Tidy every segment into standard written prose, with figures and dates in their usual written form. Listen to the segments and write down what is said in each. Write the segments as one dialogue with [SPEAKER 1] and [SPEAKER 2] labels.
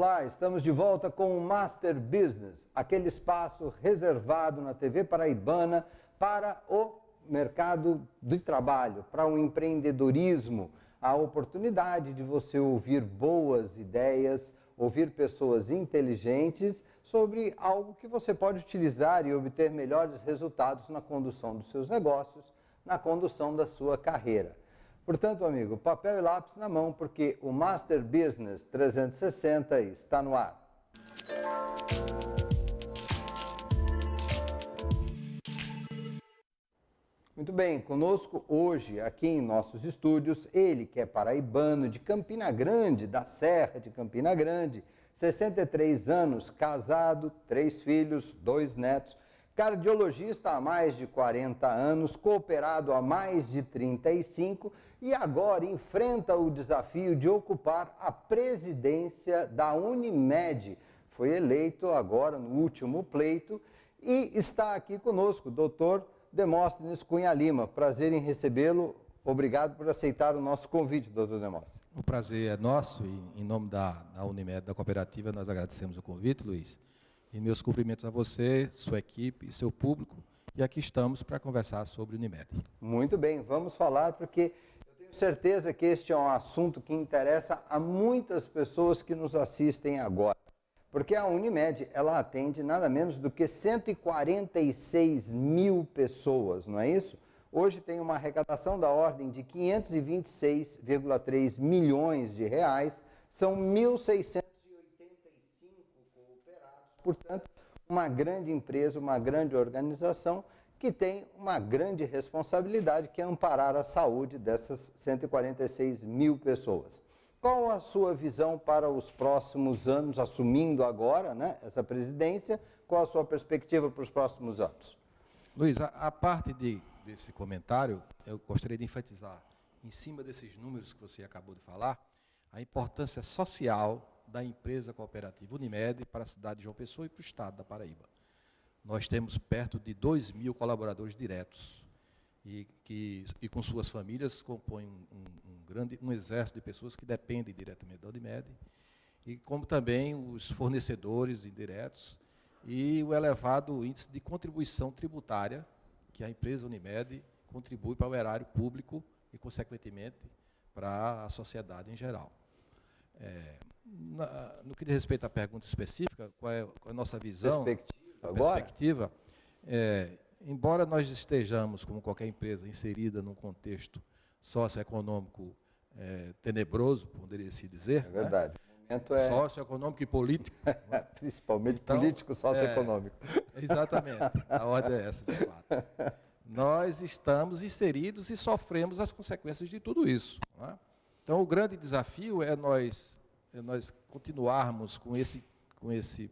[SPEAKER 1] Olá, estamos de volta com o Master Business, aquele espaço reservado na TV paraibana para o mercado de trabalho, para o empreendedorismo, a oportunidade de você ouvir boas ideias, ouvir pessoas inteligentes sobre algo que você pode utilizar e obter melhores resultados na condução dos seus negócios, na condução da sua carreira. Portanto, amigo, papel e lápis na mão, porque o Master Business 360 está no ar. Muito bem, conosco hoje, aqui em nossos estúdios, ele que é paraibano de Campina Grande, da Serra de Campina Grande, 63 anos, casado, 3 filhos, 2 netos, cardiologista há mais de 40 anos, cooperado há mais de 35 e agora enfrenta o desafio de ocupar a presidência da Unimed. Foi eleito agora no último pleito e está aqui conosco, doutor Demóstenes Cunha Lima. Prazer em recebê-lo. Obrigado por aceitar o nosso convite, doutor Demóstenes.
[SPEAKER 2] O prazer é nosso e em nome da Unimed, da cooperativa, nós agradecemos o convite, Luiz. E meus cumprimentos a você, sua equipe e seu público. E aqui estamos para conversar sobre Unimed.
[SPEAKER 1] Muito bem, vamos falar porque eu tenho certeza que este é um assunto que interessa a muitas pessoas que nos assistem agora. Porque a Unimed, ela atende nada menos do que 146 mil pessoas, não é isso? Hoje tem uma arrecadação da ordem de 526,3 milhões de reais, são 1.685 cooperados, portanto, uma grande empresa, uma grande organização que tem uma grande responsabilidade, que é amparar a saúde dessas 146 mil pessoas. Qual a sua visão para os próximos anos, assumindo agora, né, essa presidência? Qual a sua perspectiva para os próximos anos?
[SPEAKER 2] Luiz, a parte desse comentário, eu gostaria de enfatizar, em cima desses números que você acabou de falar, a importância social da empresa cooperativa Unimed para a cidade de João Pessoa e para o estado da Paraíba. Nós temos perto de 2.000 colaboradores diretos e com suas famílias compõem um exército de pessoas que dependem diretamente da Unimed, e como também os fornecedores indiretos e o elevado índice de contribuição tributária que a empresa Unimed contribui para o erário público e, consequentemente, para a sociedade em geral. No que diz respeito à pergunta específica, qual é a nossa visão? Perspectiva. Embora nós estejamos, como qualquer empresa, inserida num contexto socioeconômico tenebroso, poderia-se dizer.
[SPEAKER 1] É verdade.
[SPEAKER 2] Né?
[SPEAKER 1] O momento é
[SPEAKER 2] socioeconômico e político.
[SPEAKER 1] Principalmente então, político, socioeconômico.
[SPEAKER 2] Exatamente. A ordem é essa, de fato. Nós estamos inseridos e sofremos as consequências de tudo isso. Né? Então, o grande desafio é nós continuarmos com esse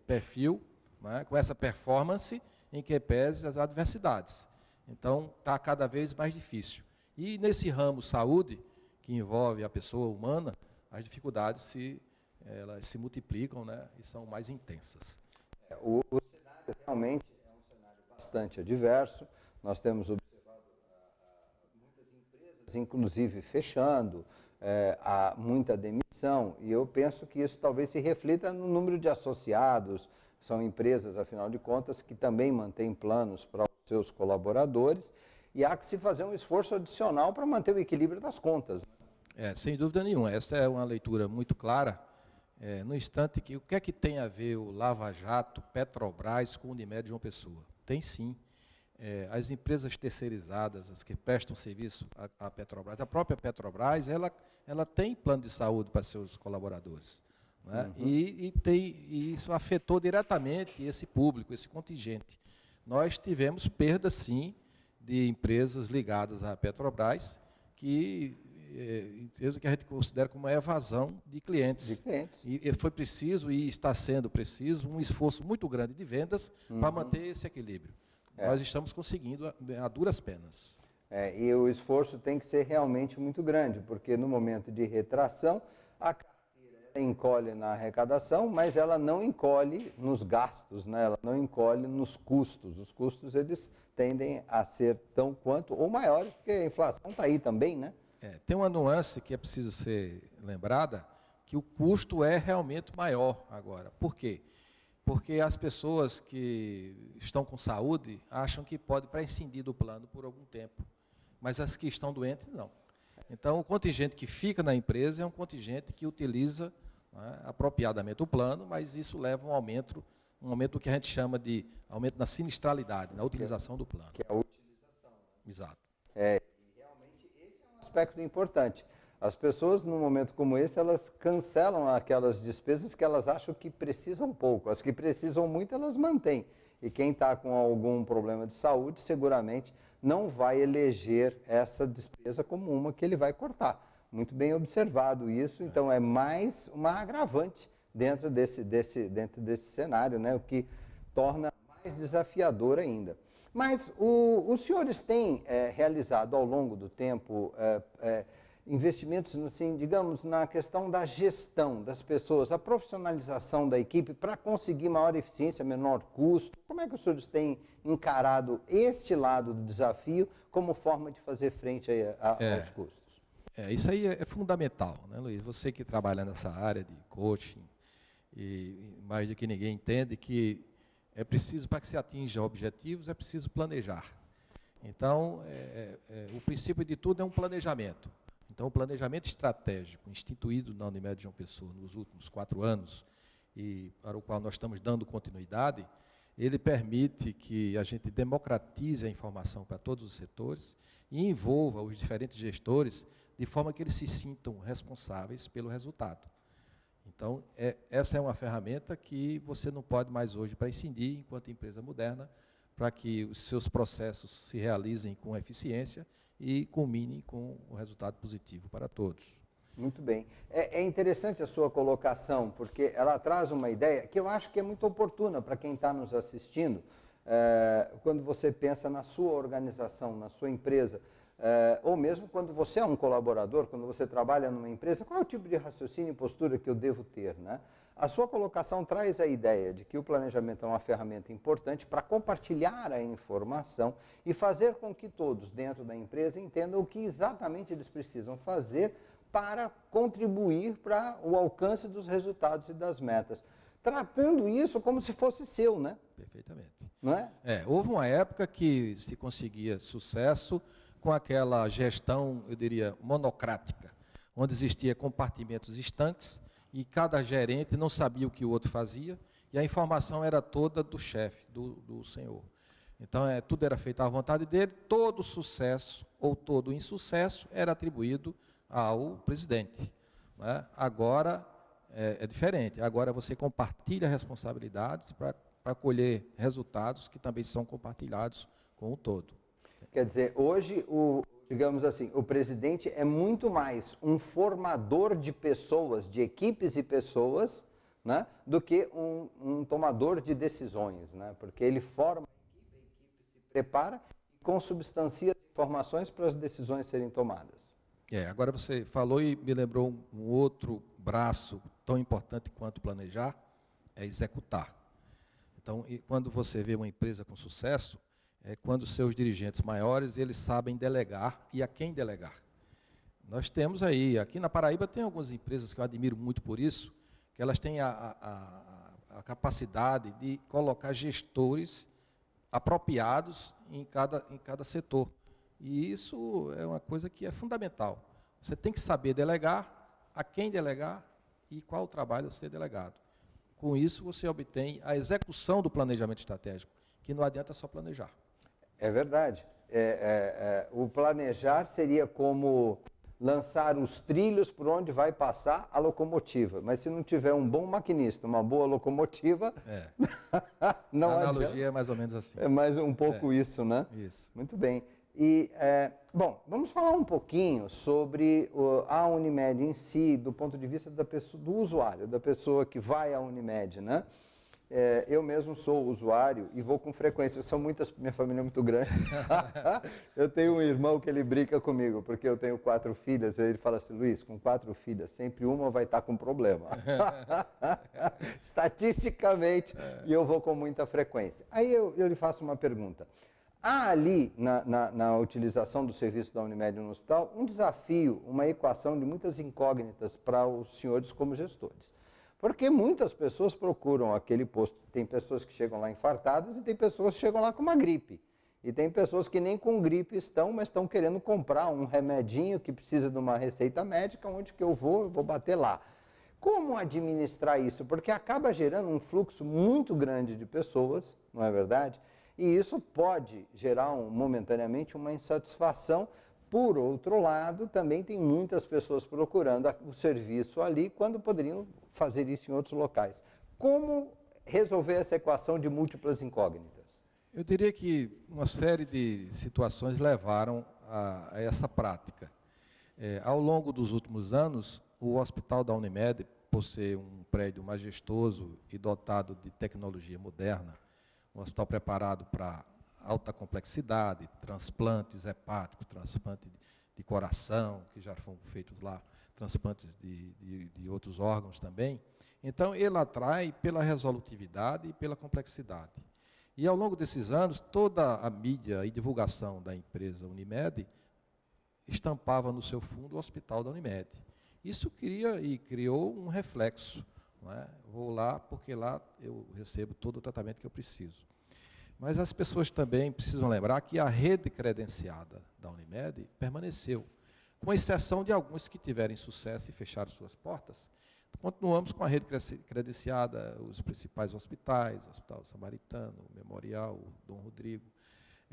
[SPEAKER 2] perfil, né, com essa performance em que pese as adversidades. Então, está cada vez mais difícil. E nesse ramo saúde, que envolve a pessoa humana, as dificuldades elas se multiplicam, né, e são mais intensas.
[SPEAKER 1] O cenário realmente é um cenário bastante adverso. Nós temos observado muitas empresas, inclusive, fechando, há muita demissão, e eu penso que isso talvez se reflita no número de associados. São empresas, afinal de contas, que também mantêm planos para os seus colaboradores, e há que se fazer um esforço adicional para manter o equilíbrio das contas.
[SPEAKER 2] Sem dúvida nenhuma, essa é uma leitura muito clara, no instante que o que é que tem a ver o Lava Jato, Petrobras com o Unimed João Pessoa? Tem sim. As empresas terceirizadas, as que prestam serviço à Petrobras, a própria Petrobras, ela tem plano de saúde para seus colaboradores. Né? Uhum. E isso afetou diretamente esse público, esse contingente. Nós tivemos perdas, sim, de empresas ligadas à Petrobras, que a gente considera como uma evasão de clientes. E foi preciso, e está sendo preciso, um esforço muito grande de vendas para manter esse equilíbrio. Nós estamos conseguindo a duras penas.
[SPEAKER 1] E o esforço tem que ser realmente muito grande, porque no momento de retração, a carteira encolhe na arrecadação, mas ela não encolhe nos gastos, né? Ela não encolhe nos custos. Os custos, eles tendem a ser tão quanto ou maiores, porque a inflação está aí também, né?
[SPEAKER 2] Tem uma nuance que é preciso ser lembrada, que o custo é realmente maior agora. Por quê? Porque as pessoas que estão com saúde acham que pode prescindir do plano por algum tempo, mas as que estão doentes, não. Então, o contingente que fica na empresa é um contingente que utiliza, né, apropriadamente o plano, mas isso leva a um aumento do que a gente chama de aumento na sinistralidade, na utilização do plano.
[SPEAKER 1] Que é a utilização.
[SPEAKER 2] Exato.
[SPEAKER 1] E realmente esse é um aspecto importante. As pessoas, num momento como esse, elas cancelam aquelas despesas que elas acham que precisam pouco. As que precisam muito, elas mantêm. E quem está com algum problema de saúde, seguramente não vai eleger essa despesa como uma que ele vai cortar. Muito bem observado isso, então é mais uma agravante dentro desse cenário, né? O que torna mais desafiador ainda. Mas os senhores têm realizado ao longo do tempo investimentos, assim, digamos, na questão da gestão das pessoas, a profissionalização da equipe para conseguir maior eficiência, menor custo. Como é que os senhores têm encarado este lado do desafio como forma de fazer frente aos custos?
[SPEAKER 2] Isso aí é fundamental, né, Luiz? Você que trabalha nessa área de coaching, e mais do que ninguém entende que é preciso, para que se atinja objetivos, é preciso planejar. Então, o princípio de tudo é um planejamento. Então, o planejamento estratégico instituído na Unimed João Pessoa nos últimos 4 anos, e para o qual nós estamos dando continuidade, ele permite que a gente democratize a informação para todos os setores e envolva os diferentes gestores de forma que eles se sintam responsáveis pelo resultado. Então, essa é uma ferramenta que você não pode mais hoje prescindir, enquanto empresa moderna, para que os seus processos se realizem com eficiência e culminem com o resultado positivo para todos.
[SPEAKER 1] Muito bem. É interessante a sua colocação, porque ela traz uma ideia que eu acho que é muito oportuna para quem está nos assistindo, quando você pensa na sua organização, na sua empresa, ou mesmo quando você é um colaborador, quando você trabalha numa empresa, qual é o tipo de raciocínio e postura que eu devo ter, né? A sua colocação traz a ideia de que o planejamento é uma ferramenta importante para compartilhar a informação e fazer com que todos dentro da empresa entendam o que exatamente eles precisam fazer para contribuir para o alcance dos resultados e das metas. Tratando isso como se fosse seu, né?
[SPEAKER 2] Perfeitamente.
[SPEAKER 1] Não é?
[SPEAKER 2] Houve uma época que se conseguia sucesso com aquela gestão, eu diria, monocrática, onde existia compartimentos estanques e cada gerente não sabia o que o outro fazia e a informação era toda do chefe, do senhor. Então, tudo era feito à vontade dele, todo sucesso ou todo insucesso era atribuído ao presidente, né? Agora é diferente, agora você compartilha responsabilidades para colher resultados que também são compartilhados com o todo.
[SPEAKER 1] Quer dizer, hoje, digamos assim, o presidente é muito mais um formador de pessoas, de equipes e pessoas, né, do que um tomador de decisões, né, porque ele forma a equipe se prepara e consubstancia informações para as decisões serem tomadas.
[SPEAKER 2] Agora você falou e me lembrou um outro braço tão importante quanto planejar, é executar. Então, quando você vê uma empresa com sucesso, é quando os seus dirigentes maiores, eles sabem delegar e a quem delegar. Nós temos aí, aqui na Paraíba tem algumas empresas que eu admiro muito por isso, que elas têm a capacidade de colocar gestores apropriados em cada setor. E isso é uma coisa que é fundamental. Você tem que saber delegar, a quem delegar e qual o trabalho a ser delegado. Com isso, você obtém a execução do planejamento estratégico, que não adianta só planejar.
[SPEAKER 1] É verdade. O planejar seria como lançar os trilhos por onde vai passar a locomotiva. Mas se não tiver um bom maquinista, uma boa locomotiva, não
[SPEAKER 2] a
[SPEAKER 1] adianta.
[SPEAKER 2] analogia é mais ou menos assim.
[SPEAKER 1] É mais um pouco isso, né?
[SPEAKER 2] Isso.
[SPEAKER 1] Muito bem. E, bom, vamos falar um pouquinho sobre a Unimed em si, do ponto de vista da pessoa, do usuário, da pessoa que vai à Unimed, né? Eu mesmo sou usuário e vou com frequência, minha família é muito grande. Eu tenho um irmão que ele brinca comigo, porque eu tenho 4 filhas, e ele fala assim, Luiz, com 4 filhas, sempre uma vai estar com problema. Estatisticamente, e eu vou com muita frequência. Aí eu lhe faço uma pergunta. Há ali, na utilização do serviço da Unimed no hospital, um desafio, uma equação de muitas incógnitas para os senhores como gestores. Porque muitas pessoas procuram aquele posto. Tem pessoas que chegam lá infartadas e tem pessoas que chegam lá com uma gripe. E tem pessoas que nem com gripe estão, mas estão querendo comprar um remedinho que precisa de uma receita médica, onde que eu vou bater lá. Como administrar isso? Porque acaba gerando um fluxo muito grande de pessoas, não é verdade? E isso pode gerar momentaneamente uma insatisfação. Por outro lado, também tem muitas pessoas procurando o serviço ali quando poderiam fazer isso em outros locais. Como resolver essa equação de múltiplas incógnitas?
[SPEAKER 2] Eu diria que uma série de situações levaram a essa prática. Ao longo dos últimos anos, o Hospital da Unimed, por ser um prédio majestoso e dotado de tecnologia moderna, um hospital preparado para alta complexidade, transplantes hepáticos, transplante de coração, que já foram feitos lá, transplantes de outros órgãos também. Então, ele atrai pela resolutividade e pela complexidade. E, ao longo desses anos, toda a mídia e divulgação da empresa Unimed estampava no seu fundo o Hospital da Unimed. Isso criou um reflexo. Não é? Vou lá porque lá eu recebo todo o tratamento que eu preciso. Mas as pessoas também precisam lembrar que a rede credenciada da Unimed permaneceu, com exceção de alguns que tiverem sucesso e fecharam suas portas. Continuamos com a rede credenciada, os principais hospitais, o Hospital Samaritano, o Memorial, o Dom Rodrigo,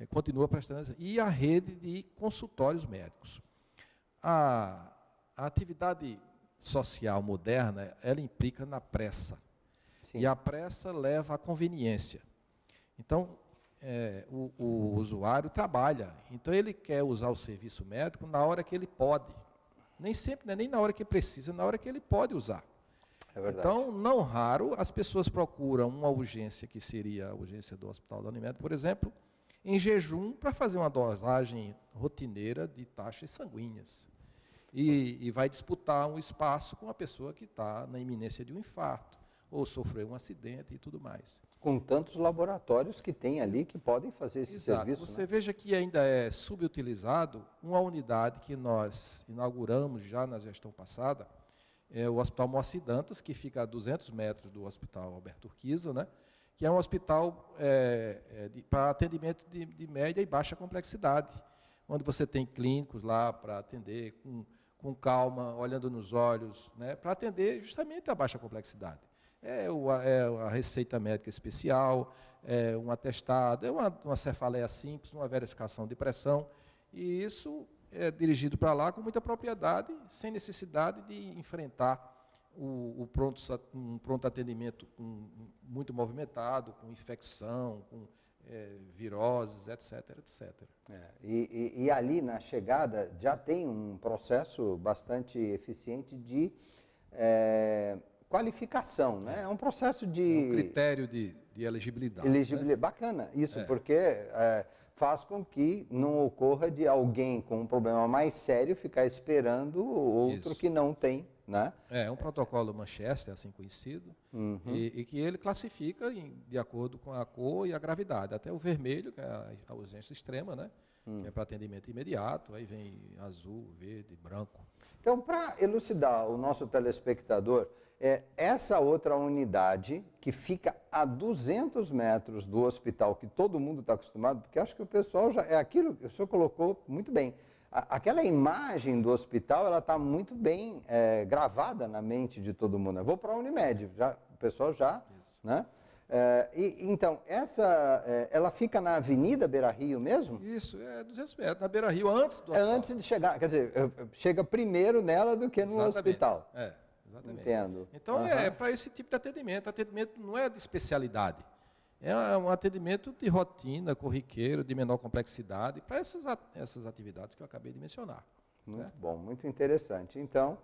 [SPEAKER 2] continua prestando, e a rede de consultórios médicos. A atividade social moderna, ela implica na pressa. Sim. E a pressa leva à conveniência. Então, o usuário trabalha, então ele quer usar o serviço médico na hora que ele pode. Nem sempre, não é nem na hora que precisa, na hora que ele pode usar.
[SPEAKER 1] É verdade.
[SPEAKER 2] Então, não raro, as pessoas procuram uma urgência, que seria a urgência do Hospital da Unimed, por exemplo, em jejum, para fazer uma dosagem rotineira de taxas sanguíneas. E vai disputar um espaço com a pessoa que está na iminência de um infarto, ou sofreu um acidente e tudo mais.
[SPEAKER 1] Com tantos laboratórios que tem ali que podem fazer esse serviço.
[SPEAKER 2] Você veja que ainda é subutilizado uma unidade que nós inauguramos já na gestão passada, o Hospital Moacir Dantas, que fica a 200 metros do Hospital Alberto Urquiza, né? Que é um hospital para atendimento de média e baixa complexidade, onde você tem clínicos lá para atender com calma, olhando nos olhos, né? Para atender justamente a baixa complexidade. A receita médica especial, um atestado, uma cefaleia simples, uma verificação de pressão, e isso é dirigido para lá com muita propriedade, sem necessidade de enfrentar um pronto atendimento muito movimentado, com infecção, com viroses, etc. etc.
[SPEAKER 1] E ali na chegada já tem um processo bastante eficiente de qualificação, né? É um processo de...
[SPEAKER 2] um critério de elegibilidade.
[SPEAKER 1] Elegibilidade.
[SPEAKER 2] Né?
[SPEAKER 1] Bacana isso, porque faz com que não ocorra de alguém com um problema mais sério ficar esperando outro que não tem, né?
[SPEAKER 2] É um protocolo Manchester, assim conhecido, e que ele classifica de acordo com a cor e a gravidade. Até o vermelho, que é a urgência extrema, né? Que é para atendimento imediato, aí vem azul, verde, branco.
[SPEAKER 1] Então, para elucidar o nosso telespectador, essa outra unidade que fica a 200 metros do hospital, que todo mundo está acostumado, porque acho que o pessoal já... É aquilo que o senhor colocou muito bem. Aquela imagem do hospital, ela está muito bem gravada na mente de todo mundo. Eu vou para a Unimed, o pessoal já... Né? Então, ela fica na Avenida Beira-Rio mesmo?
[SPEAKER 2] Isso, 200 metros, na Beira-Rio, antes do hospital.
[SPEAKER 1] Antes de chegar, quer dizer, chega primeiro nela do que no hospital.
[SPEAKER 2] Exatamente.
[SPEAKER 1] Entendo.
[SPEAKER 2] Então, para esse tipo de atendimento. Atendimento não é de especialidade. É um atendimento de rotina, corriqueiro, de menor complexidade, para essas atividades que eu acabei de mencionar.
[SPEAKER 1] Muito bom, muito interessante. Então,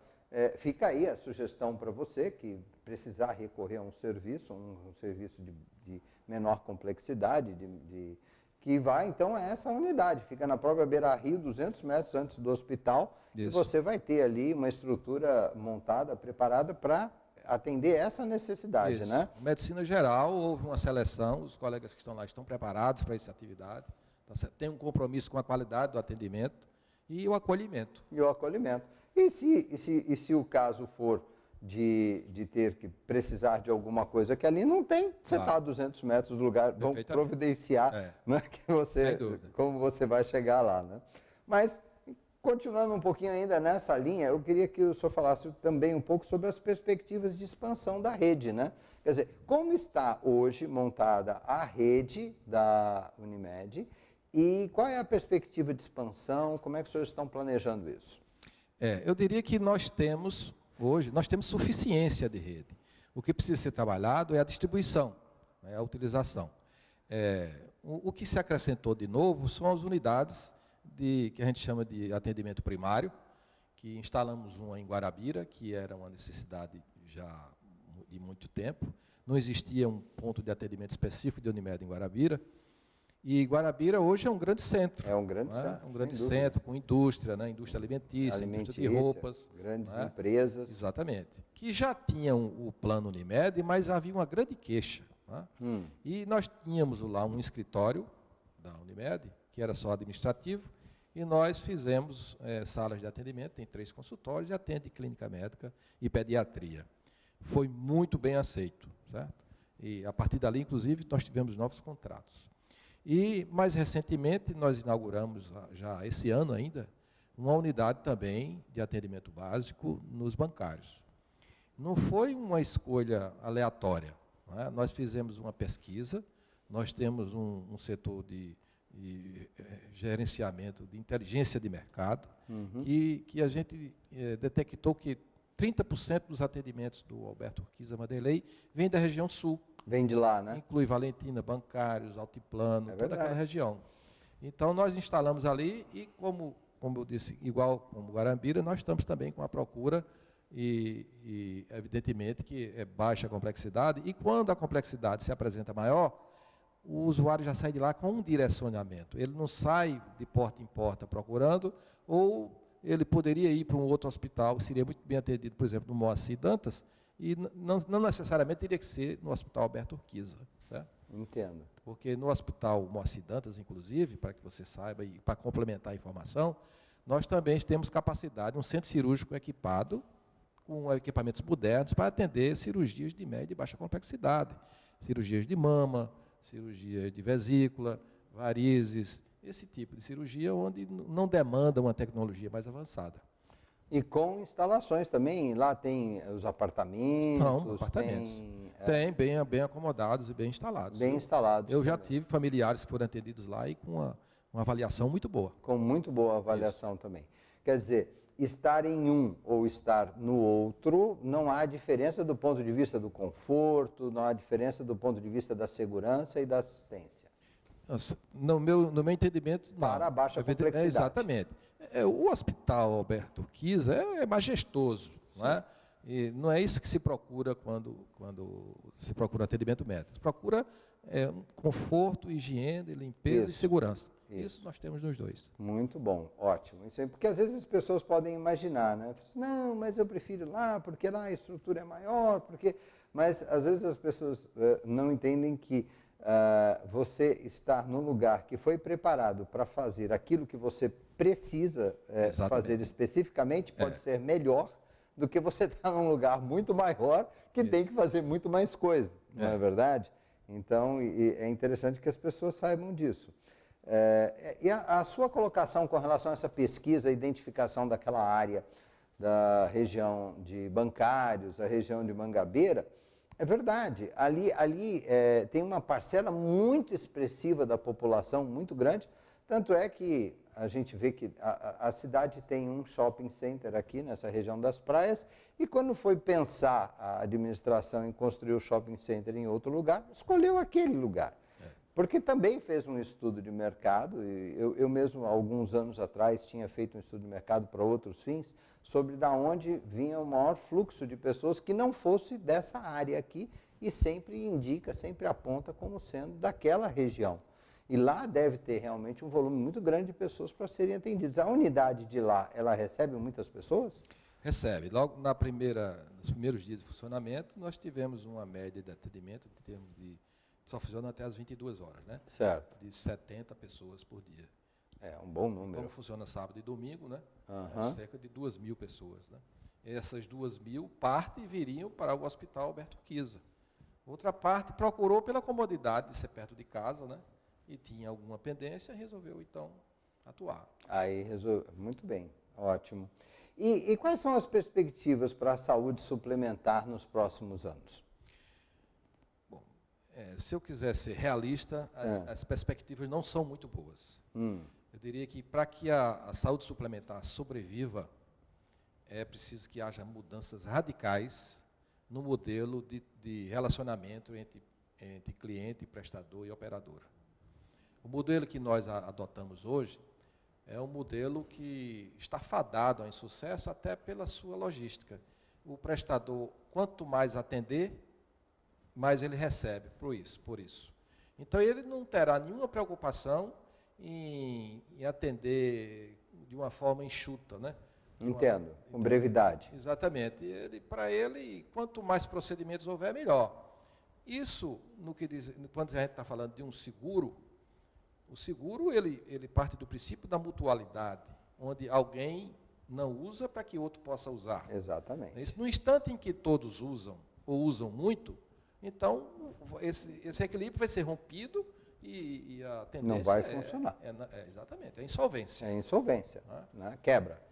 [SPEAKER 1] fica aí a sugestão para você que precisar recorrer a um serviço de menor complexidade, que vai, então, a essa unidade. Fica na própria Beira-Rio, 200 metros antes do hospital, e você vai ter ali uma estrutura montada, preparada para atender essa necessidade, né?
[SPEAKER 2] Medicina geral, houve uma seleção, os colegas que estão lá estão preparados para essa atividade, tá certo? Tem um compromisso com a qualidade do atendimento e o acolhimento.
[SPEAKER 1] E o acolhimento. E se o caso for de ter que precisar de alguma coisa que ali não tem, você está a 200 metros do lugar, vão providenciar né, como você vai chegar lá. Né? Mas, continuando um pouquinho ainda nessa linha, eu queria que o senhor falasse também um pouco sobre as perspectivas de expansão da rede. Né? Quer dizer, como está hoje montada a rede da Unimed e qual é a perspectiva de expansão, como é que os senhores estão planejando isso?
[SPEAKER 2] Eu diria que hoje, nós temos suficiência de rede. O que precisa ser trabalhado é a distribuição, a utilização. O que se acrescentou de novo são as unidades que a gente chama de atendimento primário, que instalamos uma em Guarabira, que era uma necessidade já de muito tempo. Não existia um ponto de atendimento específico de Unimed em Guarabira. E Guarabira hoje é um grande centro.
[SPEAKER 1] É um grande centro.
[SPEAKER 2] Um grande centro com indústria, né? Indústria alimentícia, indústria de roupas.
[SPEAKER 1] Grandes empresas.
[SPEAKER 2] Exatamente. Que já tinham o plano Unimed, mas havia uma grande queixa. E nós tínhamos lá um escritório da Unimed, que era só administrativo, e nós fizemos salas de atendimento, tem 3 consultórios, e atende clínica médica e pediatria. Foi muito bem aceito, certo? E a partir dali, inclusive, nós tivemos novos contratos. E, mais recentemente, nós inauguramos, já esse ano ainda, uma unidade também de atendimento básico nos bancários. Não foi uma escolha aleatória. Né? Nós fizemos uma pesquisa, nós temos um setor de gerenciamento de inteligência de mercado, que a gente detectou que 30% dos atendimentos do Alberto Urquiza Vanderlei vem da região sul.
[SPEAKER 1] Vem de lá, né?
[SPEAKER 2] Inclui Valentina, Bancários, Altiplano, toda aquela região. Então, nós instalamos ali e, como eu disse, igual como Guarabira, nós estamos também com a procura e evidentemente, que é baixa a complexidade. E quando a complexidade se apresenta maior, o usuário já sai de lá com um direcionamento. Ele não sai de porta em porta procurando, ou ele poderia ir para um outro hospital, seria muito bem atendido, por exemplo, no Moacir Dantas, e não necessariamente teria que ser no Hospital Alberto Urquiza. Certo?
[SPEAKER 1] Entendo.
[SPEAKER 2] Porque no Hospital Moacir Dantas, inclusive, para que você saiba e para complementar a informação, nós também temos capacidade, um centro cirúrgico equipado, com equipamentos modernos, para atender cirurgias de média e baixa complexidade, cirurgias de mama, cirurgia de vesícula, varizes, esse tipo de cirurgia onde não demanda uma tecnologia mais avançada.
[SPEAKER 1] E com instalações também, lá tem os apartamentos?
[SPEAKER 2] Não, apartamentos. Tem bem acomodados e bem instalados.
[SPEAKER 1] Bem instalados.
[SPEAKER 2] Eu já tive familiares que foram atendidos lá e com uma avaliação muito boa.
[SPEAKER 1] Com muito boa avaliação também. Quer dizer, estar em um ou estar no outro, não há diferença do ponto de vista do conforto, não há diferença do ponto de vista da segurança e da assistência.
[SPEAKER 2] No meu entendimento, não.
[SPEAKER 1] Para a baixa complexidade.
[SPEAKER 2] Exatamente. O Hospital Alberto Urquiza é majestoso, não é? E não é isso que se procura quando se procura atendimento médico. Se procura um conforto, higiene, limpeza e segurança. Isso nós temos nos dois.
[SPEAKER 1] Muito bom, ótimo. Isso aí, porque às vezes as pessoas podem imaginar, né? Não, mas eu prefiro lá, porque lá a estrutura é maior, mas às vezes as pessoas não entendem que você estar num lugar que foi preparado para fazer aquilo que você precisa fazer especificamente pode ser melhor do que você estar num lugar muito maior que tem que fazer muito mais coisa, não é verdade? Então, é interessante que as pessoas saibam disso. E a sua colocação com relação a essa pesquisa, a identificação daquela área da região de Bancários, a região de Mangabeira, é verdade. Ali tem uma parcela muito expressiva da população, muito grande, tanto é que a gente vê que a cidade tem um shopping center aqui nessa região das praias, e quando foi pensar a administração em construir o shopping center em outro lugar, escolheu aquele lugar. Porque também fez um estudo de mercado, e eu mesmo, há alguns anos atrás, tinha feito um estudo de mercado para outros fins, sobre de onde vinha o maior fluxo de pessoas que não fosse dessa área aqui, e sempre indica, sempre aponta como sendo daquela região. E lá deve ter realmente um volume muito grande de pessoas para serem atendidas. A unidade de lá, ela recebe muitas pessoas?
[SPEAKER 2] Recebe. Logo nos primeiros dias de funcionamento, nós tivemos uma média de atendimento em termos só funciona até as 22 horas, né?
[SPEAKER 1] Certo.
[SPEAKER 2] De 70 pessoas por dia.
[SPEAKER 1] É um bom número.
[SPEAKER 2] Como funciona sábado e domingo, né?
[SPEAKER 1] Aham.
[SPEAKER 2] Cerca de 2.000 pessoas, né? Essas 2.000 parte viriam para o Hospital Alberto Quisa. Outra parte procurou pela comodidade de ser perto de casa, né? E tinha alguma pendência, resolveu então atuar.
[SPEAKER 1] Aí resolveu. Muito bem, ótimo. E quais são as perspectivas para a saúde suplementar nos próximos anos?
[SPEAKER 2] Bom, se eu quiser ser realista, as perspectivas não são muito boas. Eu diria que para que a saúde suplementar sobreviva, é preciso que haja mudanças radicais no modelo de relacionamento entre cliente, prestador e operadora. O modelo que nós adotamos hoje é um modelo que está fadado ao insucesso até pela sua logística. O prestador, quanto mais atender, mais ele recebe por isso. Então, ele não terá nenhuma preocupação em atender de uma forma enxuta, né?
[SPEAKER 1] Entendo, com brevidade.
[SPEAKER 2] Exatamente. Para ele, quanto mais procedimentos houver, melhor. Isso, quando a gente está falando de um seguro, o seguro ele parte do princípio da mutualidade, onde alguém não usa para que outro possa usar.
[SPEAKER 1] Exatamente.
[SPEAKER 2] No instante em que todos usam, ou usam muito, então esse equilíbrio vai ser rompido e a tendência
[SPEAKER 1] não vai funcionar.
[SPEAKER 2] Exatamente, é insolvência.
[SPEAKER 1] É insolvência, né? Quebra.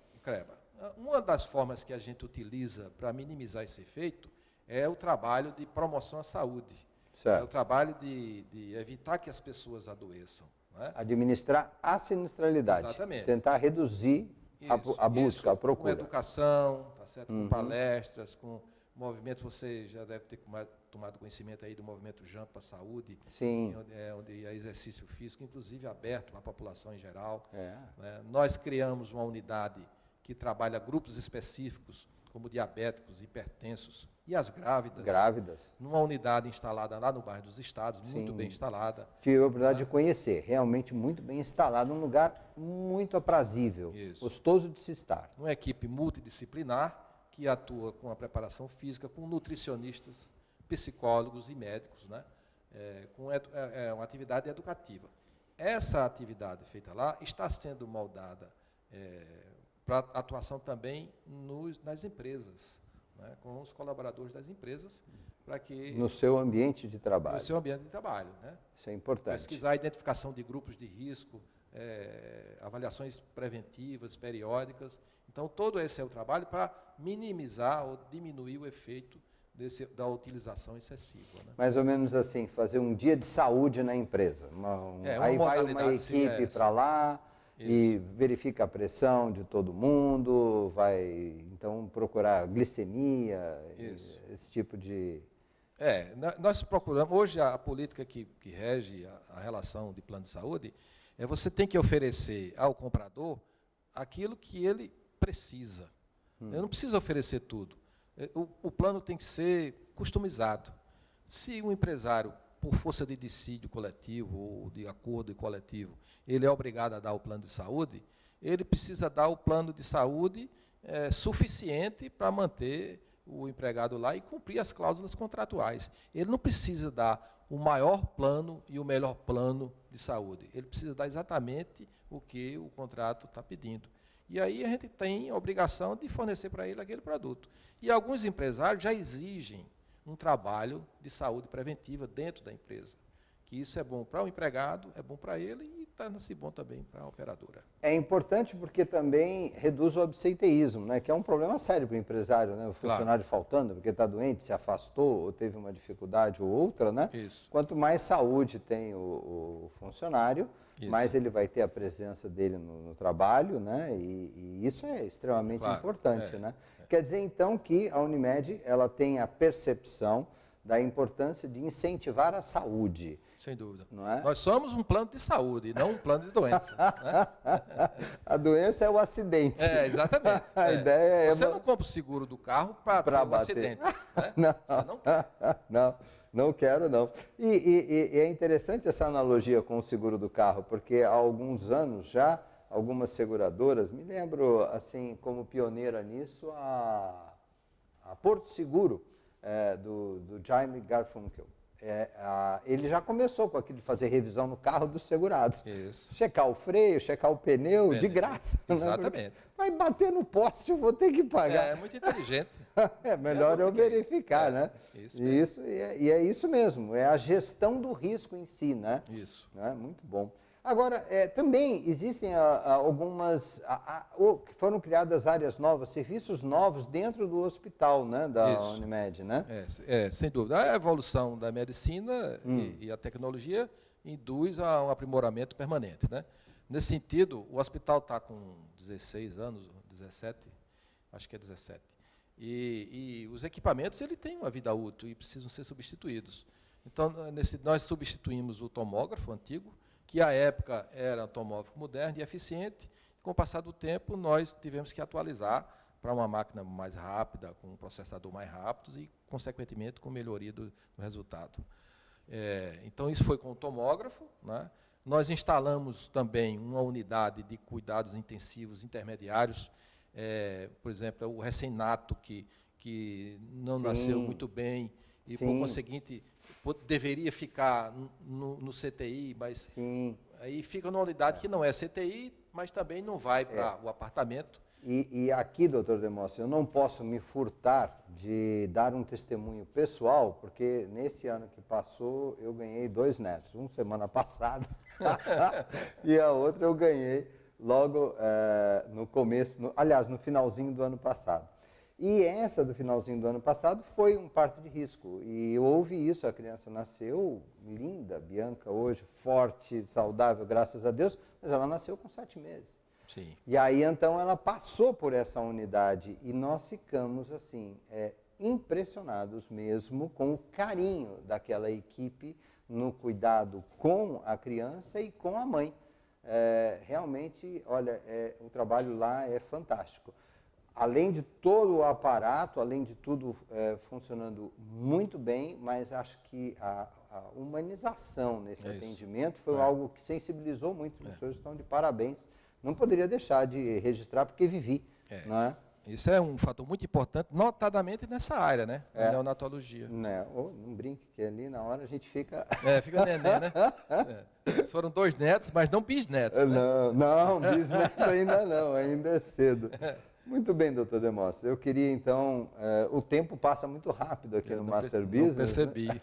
[SPEAKER 2] Uma das formas que a gente utiliza para minimizar esse efeito é o trabalho de promoção à saúde.
[SPEAKER 1] Certo.
[SPEAKER 2] É o trabalho de evitar que as pessoas adoeçam. Né?
[SPEAKER 1] Administrar a sinistralidade.
[SPEAKER 2] Exatamente.
[SPEAKER 1] Tentar reduzir a busca, a procura.
[SPEAKER 2] Com educação, tá certo? Com palestras, com movimento, você já deve ter tomado conhecimento aí do movimento Jampa Saúde,
[SPEAKER 1] Sim.
[SPEAKER 2] onde é exercício físico, inclusive aberto à população em geral.
[SPEAKER 1] É.
[SPEAKER 2] Nós criamos uma unidade que trabalha grupos específicos, como diabéticos, hipertensos e as grávidas. Numa unidade instalada lá no bairro dos Estados, muito bem instalada.
[SPEAKER 1] Tive a oportunidade de conhecer, realmente muito bem instalado, um lugar muito aprazível, gostoso de se estar.
[SPEAKER 2] Uma equipe multidisciplinar que atua com a preparação física, com nutricionistas, psicólogos e médicos, né? Com uma atividade educativa. Essa atividade feita lá está sendo moldada para atuação também nas empresas, né, com os colaboradores das empresas, para que...
[SPEAKER 1] No seu ambiente de trabalho.
[SPEAKER 2] No seu ambiente de trabalho, né?
[SPEAKER 1] Isso é importante.
[SPEAKER 2] Pesquisar a identificação de grupos de risco, avaliações preventivas, periódicas. Então, todo esse é o trabalho para minimizar ou diminuir o efeito da utilização excessiva. Né?
[SPEAKER 1] Mais ou menos assim, fazer um dia de saúde na empresa. Aí vai uma equipe para lá... E verifica a pressão de todo mundo, vai então procurar glicemia, esse tipo de...
[SPEAKER 2] Nós procuramos, hoje a política que rege a relação de plano de saúde, você tem que oferecer ao comprador aquilo que ele precisa. Eu não preciso oferecer tudo. O plano tem que ser customizado. Se o empresário, por força de dissídio coletivo ou de acordo coletivo, ele é obrigado a dar o plano de saúde, ele precisa dar o plano de saúde suficiente para manter o empregado lá e cumprir as cláusulas contratuais. Ele não precisa dar o maior plano e o melhor plano de saúde. Ele precisa dar exatamente o que o contrato está pedindo. E aí a gente tem a obrigação de fornecer para ele aquele produto. E alguns empresários já exigem um trabalho de saúde preventiva dentro da empresa. Que isso é bom para o empregado, é bom para ele e torna-se bom também para a operadora.
[SPEAKER 1] É importante porque também reduz o absenteísmo, né? Que é um problema sério para o empresário, né? O funcionário faltando porque está doente, se afastou ou teve uma dificuldade ou outra, né?
[SPEAKER 2] Isso.
[SPEAKER 1] Quanto mais saúde tem o funcionário, mais ele vai ter a presença dele no trabalho, né? E isso é extremamente importante, né? Quer dizer, então, que a Unimed ela tem a percepção da importância de incentivar a saúde.
[SPEAKER 2] Sem dúvida.
[SPEAKER 1] Não é?
[SPEAKER 2] Nós somos um plano de saúde, não um plano de doença. Né?
[SPEAKER 1] A doença é o acidente.
[SPEAKER 2] exatamente.
[SPEAKER 1] A ideia
[SPEAKER 2] Você não compra o seguro do carro para um acidente. Né?
[SPEAKER 1] Não.
[SPEAKER 2] Você não quer.
[SPEAKER 1] Não quero, não. E é interessante essa analogia com o seguro do carro, porque há alguns anos já, algumas seguradoras, me lembro, assim, como pioneira nisso, a Porto Seguro, do Jaime Garfunkel. ele já começou com aquilo de fazer revisão no carro dos segurados.
[SPEAKER 2] Isso.
[SPEAKER 1] Checar o freio, checar o pneu, de graça.
[SPEAKER 2] Exatamente.
[SPEAKER 1] Né? Vai bater no poste, eu vou ter que pagar.
[SPEAKER 2] É muito inteligente.
[SPEAKER 1] É melhor eu verificar, né?
[SPEAKER 2] Isso
[SPEAKER 1] e é isso mesmo, é a gestão do risco em si, né?
[SPEAKER 2] Isso.
[SPEAKER 1] Né? Muito bom. Agora, também existem algumas, que foram criadas áreas novas, serviços novos dentro do hospital, né, da Unimed, né?
[SPEAKER 2] Sem dúvida. A evolução da medicina e a tecnologia induz a um aprimoramento permanente, né? Nesse sentido, o hospital está com 16 anos, 17, acho que é 17, e os equipamentos ele têm uma vida útil e precisam ser substituídos. Então, nós substituímos o tomógrafo antigo, que à época era um tomógrafo moderno e eficiente. Com o passar do tempo, nós tivemos que atualizar para uma máquina mais rápida, com um processador mais rápido e, consequentemente, com melhoria do resultado. Então, isso foi com o tomógrafo, né? Nós instalamos também uma unidade de cuidados intensivos intermediários, por exemplo, o recém-nato que não nasceu muito bem e, por conseguinte, deveria ficar no CTI, mas aí fica numa unidade que não é CTI, mas também não vai para o apartamento.
[SPEAKER 1] E aqui, doutor Demócio, eu não posso me furtar de dar um testemunho pessoal, porque nesse ano que passou eu ganhei 2 netos, uma semana passada e a outra eu ganhei logo no começo, aliás, no finalzinho do ano passado. E essa do finalzinho do ano passado foi um parto de risco. E houve isso, a criança nasceu linda, Bianca hoje, forte, saudável, graças a Deus, mas ela nasceu com 7 meses.
[SPEAKER 2] Sim.
[SPEAKER 1] E aí então ela passou por essa unidade e nós ficamos assim, impressionados mesmo com o carinho daquela equipe no cuidado com a criança e com a mãe. Realmente, olha, o trabalho lá é fantástico. Além de todo o aparato, além de tudo funcionando muito bem, mas acho que a humanização nesse atendimento foi algo que sensibilizou muito. Os senhores estão de parabéns. Não poderia deixar de registrar porque vivi, não é?
[SPEAKER 2] Isso é um fator muito importante, notadamente nessa área, né? Neonatologia.
[SPEAKER 1] Não brinque, que ali na hora a gente fica...
[SPEAKER 2] Fica neném, né? Foram 2 netos, mas não bisnetos, né?
[SPEAKER 1] Não, bisneto ainda não, ainda é cedo. Muito bem, doutor Demócio. Eu queria, então, o tempo passa muito rápido aqui no Master Business.
[SPEAKER 2] Não percebi.
[SPEAKER 1] Né?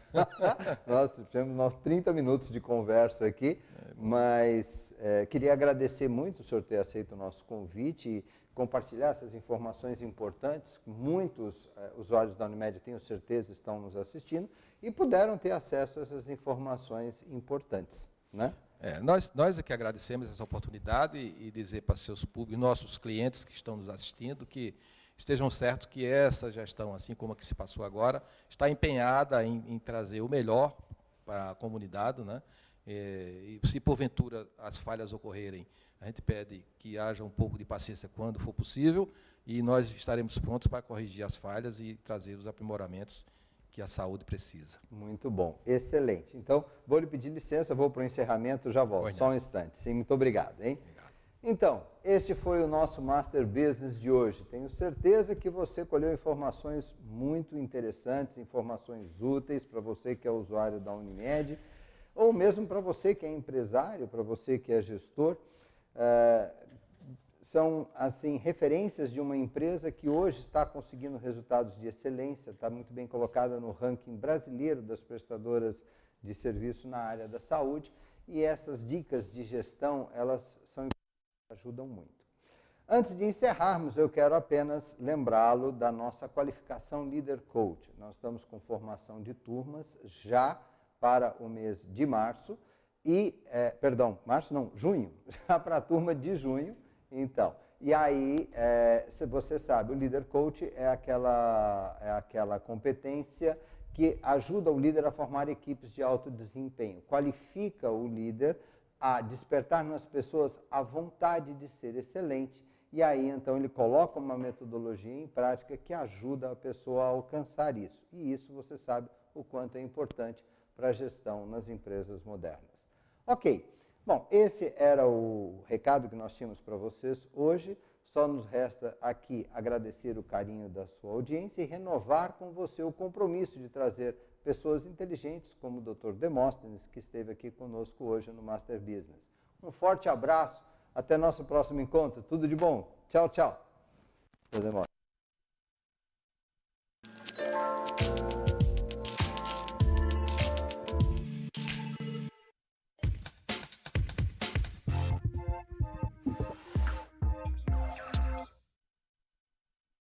[SPEAKER 1] Nós tivemos 30 minutos de conversa aqui, mas queria agradecer muito o senhor ter aceito o nosso convite e compartilhar essas informações importantes. Muitos usuários da Unimed, tenho certeza, estão nos assistindo e puderam ter acesso a essas informações importantes, né?
[SPEAKER 2] Nós é que agradecemos essa oportunidade e dizer para seus públicos, nossos clientes que estão nos assistindo, que estejam certos que essa gestão, assim como a que se passou agora, está empenhada em trazer o melhor para a comunidade, né? E se porventura as falhas ocorrerem, a gente pede que haja um pouco de paciência quando for possível e nós estaremos prontos para corrigir as falhas e trazer os aprimoramentos que a saúde precisa.
[SPEAKER 1] Muito bom, excelente. Então, vou lhe pedir licença, vou para o encerramento, já volto. Só um instante. Sim, muito obrigado, hein? Obrigado. Então, este foi o nosso Master Business de hoje. Tenho certeza que você colheu informações muito interessantes, informações úteis para você que é usuário da Unimed, ou mesmo para você que é empresário, para você que é gestor. São, assim, referências de uma empresa que hoje está conseguindo resultados de excelência, está muito bem colocada no ranking brasileiro das prestadoras de serviço na área da saúde, e essas dicas de gestão, elas ajudam muito. Antes de encerrarmos, eu quero apenas lembrá-lo da nossa qualificação Leader Coach. Nós estamos com formação de turmas já para o mês de março, junho, já para a turma de junho. Então, e aí, se você sabe, o Leader Coach é aquela competência que ajuda o líder a formar equipes de alto desempenho, qualifica o líder a despertar nas pessoas a vontade de ser excelente, e aí, então, ele coloca uma metodologia em prática que ajuda a pessoa a alcançar isso. E isso você sabe o quanto é importante para a gestão nas empresas modernas. Ok. Bom, esse era o recado que nós tínhamos para vocês hoje. Só nos resta aqui agradecer o carinho da sua audiência e renovar com você o compromisso de trazer pessoas inteligentes como o Dr. Demóstenes, que esteve aqui conosco hoje no Master Business. Um forte abraço, até nosso próximo encontro. Tudo de bom. Tchau, tchau. Dr. Demóstenes.